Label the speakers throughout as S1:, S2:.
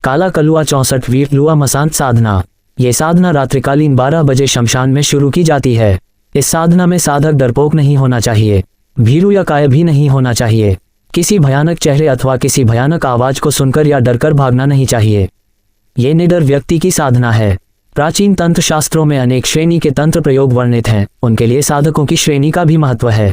S1: काला कलुआ 64वीं लुआ मसान साधना। ये साधना रात्रिकालीन 12 बजे शमशान में शुरू की जाती है। इस साधना में साधक डरपोक नहीं होना चाहिए, भीरू या काय भी नहीं होना चाहिए। किसी भयानक चेहरे अथवा किसी भयानक आवाज को सुनकर या डरकर भागना नहीं चाहिए। ये निडर व्यक्ति की साधना है। प्राचीन तंत्र शास्त्रों में अनेक श्रेणी के तंत्र प्रयोग वर्णित हैं, उनके लिए साधकों की श्रेणी का भी महत्व है।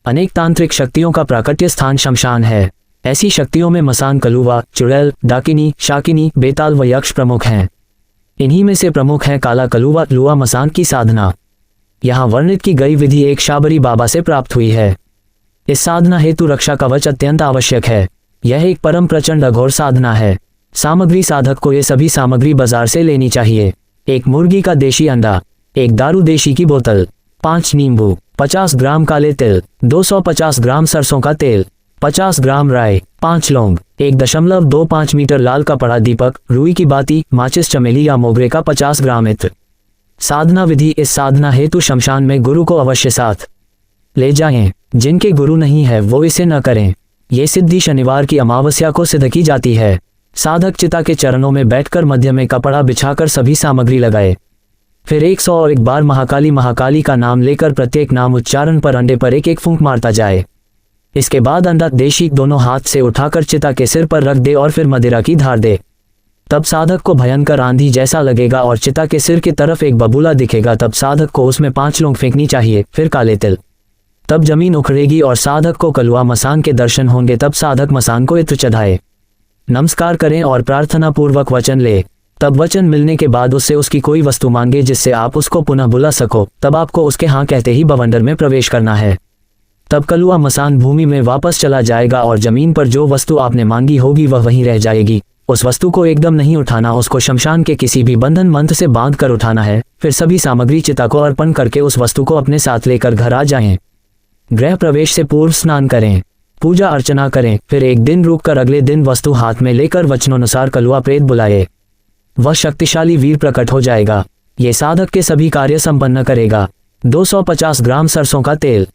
S1: अनेक तांत्रिक शक्तियों का प्राकट्य स्थान शमशान है। ऐसी शक्तियों में मसान, कलुआ, चुड़ैल, डाकिनी, शाकिनी, बेताल व यक्ष प्रमुख हैं। इन्हीं में से प्रमुख है काला कलुआ लुआ मसान की साधना। यहाँ वर्णित की गई विधि एक शाबरी बाबा से प्राप्त हुई है। इस साधना हेतु रक्षा कवच अत्यंत आवश्यक है। यह एक परम प्रचंड अघोर साधना है। सामग्री साधक को ये सभी सामग्री बाजार से लेनी चाहिए। एक मुर्गी का देशी अंडा, एक दारू देशी की बोतल, 5 नींबू, 50 ग्राम काले तिल, 250 ग्राम सरसों का तेल, 50 ग्राम राई, 5 लौंग, 1.25 मीटर लाल कपड़ा, दीपक, रुई की बाती, माचिस, चमेली या मोगरे का 50 ग्राम इत्र। साधना विधि। इस साधना हेतु शमशान में गुरु को अवश्य साथ ले जाएं। जिनके गुरु नहीं है वो इसे न करें। ये सिद्धि शनिवार की अमावस्या को सिद्ध की जाती है। साधक चिता के चरणों में बैठकर मध्य में कपड़ा बिछाकर सभी सामग्री लगाए। फिर 101 बार महाकाली महाकाली का नाम लेकर प्रत्येक नाम उच्चारण पर अंडे पर एक एक फूंक मारता जाए। इसके बाद अंडा देशी दोनों हाथ से उठाकर चिता के सिर पर रख दे और फिर मदिरा की धार दे। तब साधक को भयंकर आंधी जैसा लगेगा और चिता के सिर की तरफ एक बबूला दिखेगा। तब साधक को उसमें 5 लौंग फेंकनी चाहिए, फिर काले तिल। तब जमीन उखड़ेगी और साधक को कलुआ मसान के दर्शन होंगे। तब साधक मसान को इत्र चढ़ाए, नमस्कार करें और प्रार्थना पूर्वक वचन ले। तब वचन मिलने के बाद उससे उसकी कोई वस्तु मांगे जिससे आप उसको पुनः बुला सको। तब आपको उसके हाँ कहते ही बवंडर में प्रवेश करना है। तब कलुआ मसान भूमि में वापस चला जाएगा और जमीन पर जो वस्तु आपने मांगी होगी वह वहीं रह जाएगी। उस वस्तु को एकदम नहीं उठाना, उसको शमशान के किसी भी बंधन मंत्र से बांध कर उठाना है। फिर सभी सामग्री चिता को अर्पण करके उस वस्तु को अपने साथ लेकर घर आ जाएं। गृह प्रवेश से पूर्व स्नान करें, पूजा अर्चना करें। फिर एक दिन रुककर अगले दिन वस्तु हाथ में लेकर वचनोनुसार कलुआ प्रेत बुलाए। वह शक्तिशाली वीर प्रकट हो जाएगा। ये साधक के सभी कार्य संपन्न करेगा। 250 ग्राम सरसों का तेल,